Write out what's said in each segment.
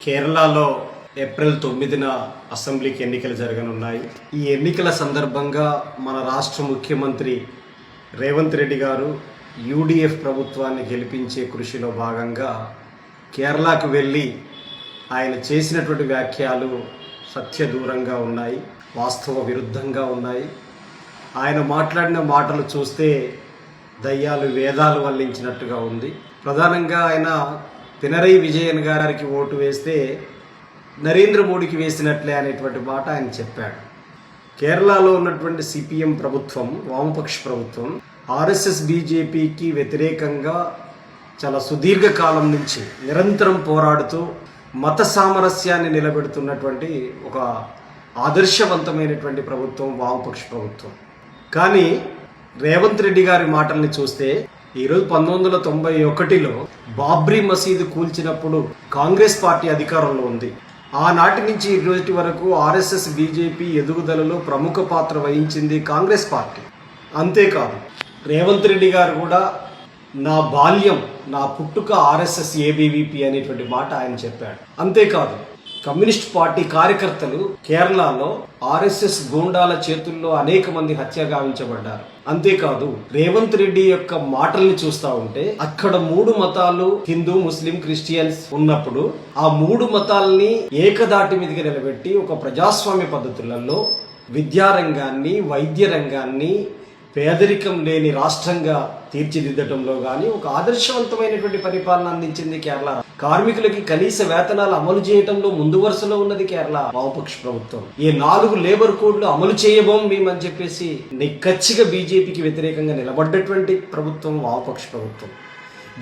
కేరళలో ఏప్రిల్ 9న అసెంబ్లీకి ఎన్నికలు జరగనున్నాయి. ఈ ఎన్నికల సందర్భంగా మన రాష్ట్ర ముఖ్యమంత్రి రేవంత్ రెడ్డి గారు యూడీఎఫ్ ప్రభుత్వాన్ని గెలిపించే కృషిలో భాగంగా కేరళకు వెళ్ళి ఆయన చేసినటువంటి వ్యాఖ్యలు సత్యదూరంగా ఉన్నాయి, వాస్తవ విరుద్ధంగా ఉన్నాయి. ఆయన మాట్లాడిన మాటలు చూస్తే దయ్యాలు వేదాలు వల్లించినట్టుగా ఉంది. ప్రధానంగా ఆయన పినరయి విజయన్ గారికి ఓటు వేస్తే నరేంద్ర మోడీకి వేసినట్లే అనేటువంటి మాట ఆయన చెప్పాడు. కేరళలో ఉన్నటువంటి సిపిఎం ప్రభుత్వం, వామపక్ష ప్రభుత్వం ఆర్ఎస్ఎస్ బీజేపీకి వ్యతిరేకంగా చాలా సుదీర్ఘకాలం నుంచి నిరంతరం పోరాడుతూ మత సామరస్యాన్ని నిలబెడుతున్నటువంటి ఒక ఆదర్శవంతమైనటువంటి ప్రభుత్వం వామపక్ష ప్రభుత్వం. కానీ రేవంత్ రెడ్డి గారి మాటల్ని చూస్తే ఈరోజు 1991లో బాబ్రీ మసీదు కూల్చినప్పుడు కాంగ్రెస్ పార్టీ అధికారంలో ఉంది. ఆనాటి నుంచి ఈ రోజు వరకు ఆర్ఎస్ఎస్ బీజేపీ ఎదుగుదలలో ప్రముఖ పాత్ర వహించింది కాంగ్రెస్ పార్టీ. అంతేకాదు, రేవంత్ రెడ్డి గారు కూడా నా బాల్యం, నా పుట్టుక ఆర్ఎస్ఎస్ ఏబీవీపీ అనేటువంటి మాట ఆయన చెప్పాడు. అంతేకాదు, కమ్యూనిస్ట్ పార్టీ కార్యకర్తలు కేరళలో ఆర్ఎస్ఎస్ గూండాల చేతుల్లో అనేక మంది హత్య గావించబడ్డారు. అంతేకాదు, రేవంత్ రెడ్డి యొక్క మాటల్ని చూస్తా ఉంటే అక్కడ 3 మతాలు, హిందూ, ముస్లిం, క్రిస్టియన్స్ ఉన్నప్పుడు ఆ 3 మతాలని ఏకదాటి మీదకి నిలబెట్టి ఒక ప్రజాస్వామ్య పద్ధతులలో విద్యారంగాన్ని, వైద్య రంగాన్ని పేదరికం లేని రాష్ట్రంగా తీర్చిదిద్దటంలో కానీ ఒక ఆదర్శవంతమైనటువంటి పరిపాలన అందించింది కేరళ. కార్మికులకి కనీస వేతనాలు అమలు చేయడంలో ముందు వరుసలో ఉన్నది కేరళ వామపక్ష ప్రభుత్వం. ఈ 4 లేబర్ కోడ్లు అమలు చేయబోం మేమని చెప్పేసి నిక్కచ్చిగా బీజేపీకి వ్యతిరేకంగా నిలబడ్డటువంటి ప్రభుత్వం వామపక్ష ప్రభుత్వం.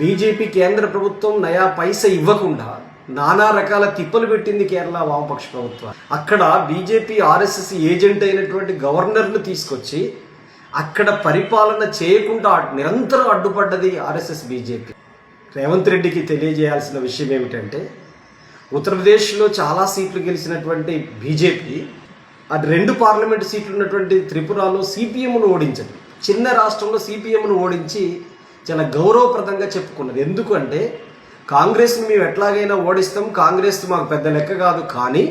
బీజేపీ కేంద్ర ప్రభుత్వం నయా పైసా ఇవ్వకుండా నానా రకాల తిప్పలు పెట్టింది కేరళ వామపక్ష ప్రభుత్వం. అక్కడ బీజేపీ ఆర్ఎస్ఎస్ ఏజెంట్ అయినటువంటి గవర్నర్ను తీసుకొచ్చి అక్కడ పరిపాలన చేయకుండా నిరంతరం అడ్డుపడ్డది ఆర్ఎస్ఎస్ బీజేపీ. రేవంత్ రెడ్డికి తెలియజేయాల్సిన విషయం ఏమిటంటే, ఉత్తరప్రదేశ్లో చాలా సీట్లు గెలిచినటువంటి బీజేపీ అది 2 పార్లమెంటు సీట్లు ఉన్నటువంటి త్రిపురలో సిపిఎంను ఓడించదు. చిన్న రాష్ట్రంలో సిపిఎంను ఓడించి చాలా గౌరవప్రదంగా చెప్పుకున్నది. ఎందుకంటే కాంగ్రెస్ని మేము ఎట్లాగైనా ఓడిస్తాం, కాంగ్రెస్ మాకు పెద్ద లెక్క కాదు, కానీ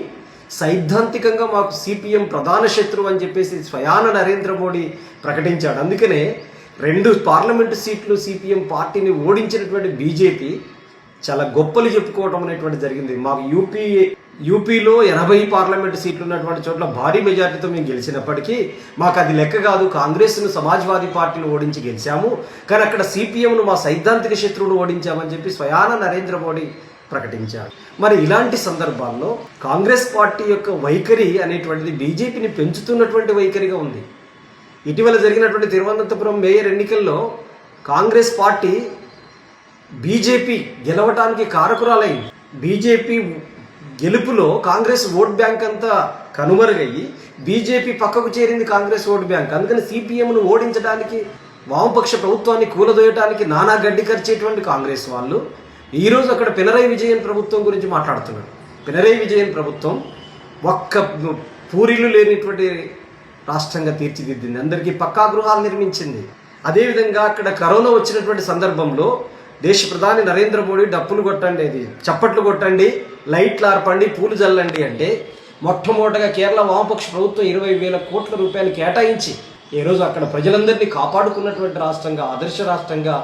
సైద్ధాంతికంగా మాకు సిపిఎం ప్రధాన శత్రువు అని చెప్పేసి స్వయాన నరేంద్ర మోడీ ప్రకటించాడు. అందుకనే 2 పార్లమెంటు సీట్లు సిపిఎం పార్టీని ఓడించినటువంటి బీజేపీ చాలా గొప్పలు చెప్పుకోవటం అనేటువంటి జరిగింది. మాకు యూపీలో 80 పార్లమెంటు సీట్లు ఉన్నటువంటి చోట్ల భారీ మెజార్టీతో మేము గెలిచినప్పటికీ మాకు అది లెక్క కాదు, కాంగ్రెస్ను సమాజ్వాదీ పార్టీని ఓడించి గెలిచాము, కానీ అక్కడ సిపిఎంను మా సైద్ధాంతిక శత్రువును ఓడించామని చెప్పి స్వయాన నరేంద్ర మోడీ ప్రకటించారు. మరి ఇలాంటి సందర్భాల్లో కాంగ్రెస్ పార్టీ యొక్క వైఖరి అనేటువంటిది బీజేపీని పెంచుతున్నటువంటి వైఖరిగా ఉంది. ఇటీవల జరిగినటువంటి తిరువనంతపురం మేయర్ ఎన్నికల్లో కాంగ్రెస్ పార్టీ బీజేపీ గెలవటానికి కారకురాలైంది. బీజేపీ గెలుపులో కాంగ్రెస్ ఓట్ బ్యాంక్ అంతా కనుమరుగయ్యి బీజేపీ పక్కకు చేరింది కాంగ్రెస్ ఓట్ బ్యాంక్. అందుకని సిపిఎంను ఓడించడానికి, వామపక్ష ప్రభుత్వాన్ని కూలదోయటానికి నానా గడ్డి ఖర్చేటువంటి కాంగ్రెస్ వాళ్ళు ఈరోజు అక్కడ పినరయి విజయన్ ప్రభుత్వం గురించి మాట్లాడుతున్నారు. పినరయి విజయన్ ప్రభుత్వం ఒక్క పూరీలు లేనిటువంటి రాష్ట్రంగా తీర్చిదిద్దింది, అందరికీ పక్కా గృహాలు నిర్మించింది. అదేవిధంగా అక్కడ కరోనా వచ్చినటువంటి సందర్భంలో దేశ ప్రధాని నరేంద్ర మోడీ డప్పులు కొట్టండి, చప్పట్లు కొట్టండి, లైట్లు ఆర్పండి, పూలు జల్లండి అంటే మొట్టమొదటగా కేరళ వామపక్ష ప్రభుత్వం 20,000 కోట్ల రూపాయలు కేటాయించి ఈరోజు అక్కడ ప్రజలందరినీ కాపాడుకున్నటువంటి రాష్ట్రంగా, ఆదర్శ రాష్ట్రంగా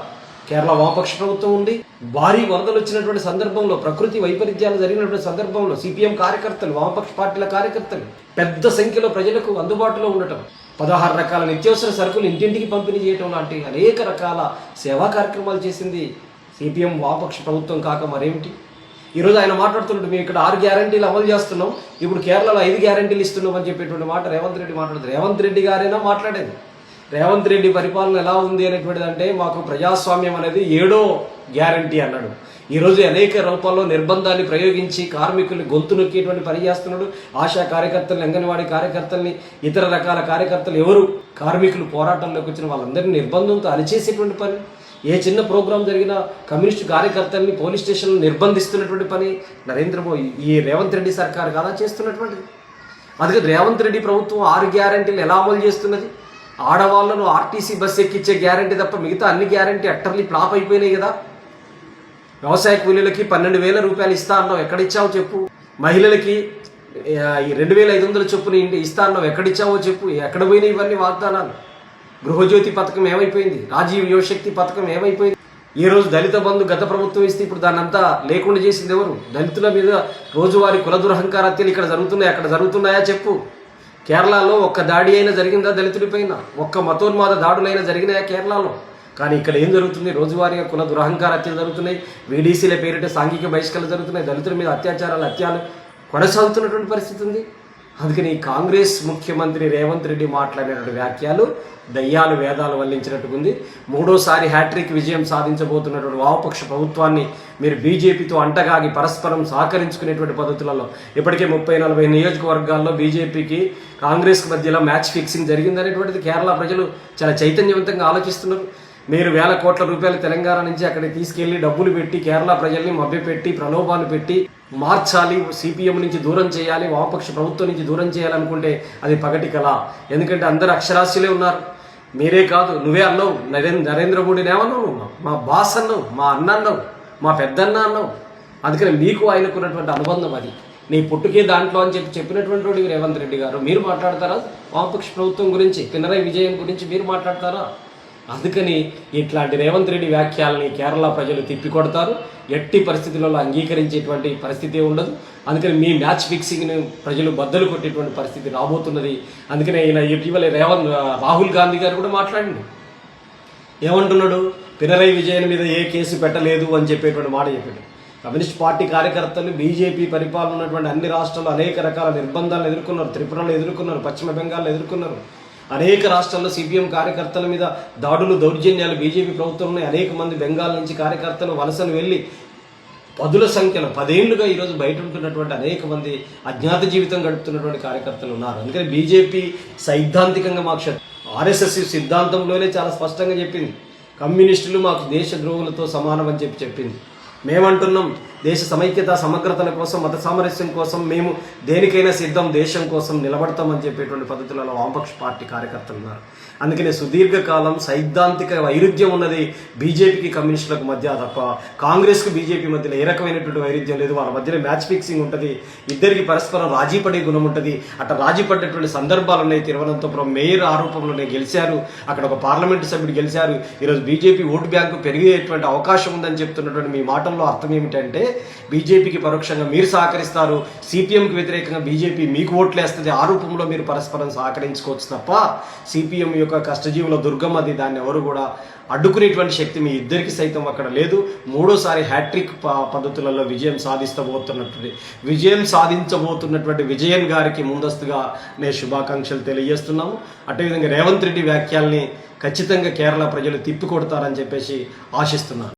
కేరళ వామపక్ష ప్రభుత్వం ఉంది. భారీ వరదలు వచ్చినటువంటి సందర్భంలో, ప్రకృతి వైపరీత్యాలు జరిగినటువంటి సందర్భంలో సిపిఎం కార్యకర్తలు, వామపక్ష పార్టీల కార్యకర్తలు పెద్ద సంఖ్యలో ప్రజలకు అందుబాటులో ఉండటం, 16 రకాల నిత్యావసర సరుకులు ఇంటింటికి పంపిణీ చేయటం లాంటి అనేక రకాల సేవా కార్యక్రమాలు చేసింది సిపిఎం వామపక్ష ప్రభుత్వం కాక మరేమిటి. ఈరోజు ఆయన మాట్లాడుతున్నట్టు మేము ఇక్కడ 6 గ్యారంటీలు అమలు చేస్తున్నాం, ఇప్పుడు కేరళలో 5 గ్యారంటీలు ఇస్తున్నాం అని చెప్పేటువంటి మాట రేవంత్ రెడ్డి మాట్లాడుతారు. రేవంత్ రెడ్డి గారైనా మాట్లాడేది. రేవంత్ రెడ్డి పరిపాలన ఎలా ఉంది అనేటువంటిది అంటే, మాకు ప్రజాస్వామ్యం అనేది 7వ గ్యారంటీ అన్నాడు. ఈరోజు అనేక రూపాల్లో నిర్బంధాన్ని ప్రయోగించి కార్మికులు గొంతు నొక్కేటువంటి పని చేస్తున్నాడు. ఆశా కార్యకర్తలు, అంగన్వాడీ కార్యకర్తల్ని, ఇతర రకాల కార్యకర్తలు ఎవరు కార్మికులు పోరాటంలోకి వచ్చిన వాళ్ళందరినీ నిర్బంధంతో అరిచేసేటువంటి పని. ఏ చిన్న ప్రోగ్రాం జరిగినా కమ్యూనిస్టు కార్యకర్తల్ని పోలీస్ స్టేషన్లో నిర్బంధిస్తున్నటువంటి పని నరేంద్ర మోడీ, ఈ రేవంత్ రెడ్డి సర్కార్ కాదా చేస్తున్నటువంటిది. అందుకే రేవంత్ రెడ్డి ప్రభుత్వం 6 గ్యారంటీలు ఎలా అమలు చేస్తున్నది? ఆడవాళ్లను ఆర్టీసీ బస్ ఎక్కించే గ్యారంటీ తప్ప మిగతా అన్ని గ్యారంటీ అట్టర్లీ ఫ్లాప్ అయిపోయినాయి కదా. వ్యవసాయ కూలీలకి 12,000 రూపాయలు ఇస్తా అన్నావు, ఎక్కడిచ్చావో చెప్పు. మహిళలకి 2,500 చొప్పున ఇస్తా అన్నావు, ఎక్కడిచ్చావో చెప్పు. ఎక్కడ పోయినాయి ఇవన్నీ వాగ్దానాలు? గృహజ్యోతి పథకం ఏమైపోయింది? రాజీవ్ యువశక్తి పథకం ఏమైపోయింది? ఈ రోజు దళిత బంధు గత ప్రభుత్వం ఇస్తే ఇప్పుడు దాన్ని అంతా లేకుండా చేసింది ఎవరు? దళితుల మీద రోజువారీ కుల దురహంకార హత్యలు ఇక్కడ జరుగుతున్నాయి, అక్కడ జరుగుతున్నాయా చెప్పు. కేరళలో ఒక్క దాడి అయినా జరిగిందా దళితుడిపైన? ఒక్క మతోన్మాద దాడులైనా జరిగినాయా కేరళలో? కానీ ఇక్కడ ఏం జరుగుతుంది? రోజువారీగా కుల దురహంకార హత్యలు జరుగుతున్నాయి, వీడీసీల పేరిట సాంఘిక బహిష్కరణలు జరుగుతున్నాయి, దళితుల మీద అత్యాచారాలు హత్యలు కొనసాగుతున్నటువంటి పరిస్థితి ఉంది. అందుకని కాంగ్రెస్ ముఖ్యమంత్రి రేవంత్ రెడ్డి మాట్లాడినటువంటి వ్యాఖ్యలు దయ్యాలు వేదాలు వల్లించినట్టుకుంది. మూడోసారి హ్యాట్రిక్ విజయం సాధించబోతున్నటువంటి వామపక్ష ప్రభుత్వాన్ని మీరు బీజేపీతో అంటగాగి పరస్పరం సహకరించుకునేటువంటి పద్ధతులలో ఇప్పటికే 30-40 నియోజకవర్గాల్లో బీజేపీకి కాంగ్రెస్కి మధ్యలో మ్యాచ్ ఫిక్సింగ్ జరిగిందనేటువంటిది కేరళ ప్రజలు చాలా చైతన్యవంతంగా ఆలోచిస్తున్నారు. మీరు వేల కోట్ల రూపాయలు తెలంగాణ నుంచి అక్కడికి తీసుకెళ్లి డబ్బులు పెట్టి కేరళ ప్రజల్ని మభ్యపెట్టి ప్రలోభాలు పెట్టి మార్చాలి, సిపిఎం నుంచి దూరం చేయాలి, వామపక్ష ప్రభుత్వం నుంచి దూరం చేయాలనుకుంటే అది పగటి కళ. ఎందుకంటే అందరు అక్షరాస్యులే ఉన్నారు. మీరే కాదు, నువ్వే అన్నావు, నరేంద్ర మోడీని ఏమన్నావు? మా బాస్ అన్నావు, మా అన్న అన్నావు, మా పెద్దన్న అన్నావు. అందుకని మీకు ఆయనకున్నటువంటి అనుబంధం అది. నీ పుట్టుకే దాంట్లో అని చెప్పినటువంటి వాడు రేవంత్ రెడ్డి గారు. మీరు మాట్లాడతారా వామపక్ష ప్రభుత్వం గురించి, పినరయి విజయన్ గురించి మీరు మాట్లాడతారా? అందుకని ఇట్లాంటి రేవంత్ రెడ్డి వ్యాఖ్యల్ని కేరళ ప్రజలు తిప్పికొడతారు. ఎట్టి పరిస్థితులలో అంగీకరించేటువంటి పరిస్థితి ఉండదు. అందుకని మీ మ్యాచ్ ఫిక్సింగ్ని ప్రజలు బద్దలు కొట్టేటువంటి పరిస్థితి రాబోతున్నది. అందుకనే ఇటీవల రాహుల్ గాంధీ గారు కూడా మాట్లాడింది. ఏమంటున్నాడు? పినరయి విజయన్ మీద ఏ కేసు పెట్టలేదు అని చెప్పేటువంటి మాట చెప్పాడు. కమ్యూనిస్ట్ పార్టీ కార్యకర్తలు బీజేపీ పరిపాలన ఉన్నటువంటి అన్ని రాష్ట్రాల్లో అనేక రకాల నిర్బంధాలను ఎదుర్కొన్నారు. త్రిపురలో ఎదుర్కొన్నారు, పశ్చిమ బెంగాల్లో ఎదుర్కొన్నారు. అనేక రాష్ట్రాల్లో సిపిఎం కార్యకర్తల మీద దాడులు, దౌర్జన్యాలు బీజేపీ ప్రభుత్వంలో అనేక మంది బెంగాల్ నుంచి కార్యకర్తలు వలసలు వెళ్ళి 10ల సంఖ్యలో 10 ఏళ్లుగా ఈరోజు బయట ఉంటున్నటువంటి అనేక మంది అజ్ఞాత జీవితం గడుపుతున్నటువంటి కార్యకర్తలు ఉన్నారు. అందుకని బీజేపీ సైద్ధాంతికంగా మాకు ఆర్ఎస్ఎస్ సిద్ధాంతంలోనే చాలా స్పష్టంగా చెప్పింది, కమ్యూనిస్టులు మాకు దేశ ద్రోహులతో సమానం అని చెప్పింది. మేమంటున్నాం దేశ సమైక్యత సమగ్రతల కోసం, మత సామరస్యం కోసం మేము దేనికైనా సిద్ధం, దేశం కోసం నిలబడతామని చెప్పేటువంటి పద్ధతులలో వామపక్ష పార్టీ కార్యకర్తలు ఉన్నారు. అందుకనే సుదీర్ఘకాలం సైద్ధాంతిక వైరుధ్యం ఉన్నది బీజేపీకి కమ్యూనిస్టులకు మధ్య తప్ప కాంగ్రెస్కు బీజేపీ మధ్యలో ఏ రకమైనటువంటి వైరుధ్యం లేదు. వాళ్ళ మధ్యలో మ్యాచ్ ఫిక్సింగ్ ఉంటుంది, ఇద్దరికి పరస్పరం రాజీ పడే గుణం ఉంటుంది. అట్లా రాజీ పడ్డటువంటి సందర్భాలు ఉన్నాయి. తిరువనంతపురం మేయర్ ఆరోపణలోనే గెలిచారు, అక్కడ ఒక పార్లమెంటు సభ్యుడు గెలిచారు. ఈరోజు బీజేపీ ఓటు బ్యాంకు పెరిగేటువంటి అవకాశం ఉందని చెప్తున్నటువంటి మీ మాటల్లో అర్థం ఏమిటంటే బీజేపీకి పరోక్షంగా మీరు సహకరిస్తారు, సిపిఎంకి వ్యతిరేకంగా బీజేపీ మీకు ఓట్లు వేస్తుంది. ఆ రూపంలో మీరు పరస్పరం సహకరించుకోవచ్చు తప్ప సిపిఎం యొక్క కష్టజీవుల దుర్గం అది, దాన్ని ఎవరు కూడా అడ్డుకునేటువంటి శక్తి మీ ఇద్దరికి సైతం అక్కడ లేదు. మూడోసారి హ్యాట్రిక్ పద్ధతులలో విజయం సాధించబోతున్నటువంటి విజయన్ గారికి ముందస్తుగా నేను శుభాకాంక్షలు తెలియజేస్తున్నాము. అదేవిధంగా రేవంత్ రెడ్డి వ్యాఖ్యల్ని ఖచ్చితంగా కేరళ ప్రజలు తిప్పికొడతారని చెప్పేసి ఆశిస్తున్నాను.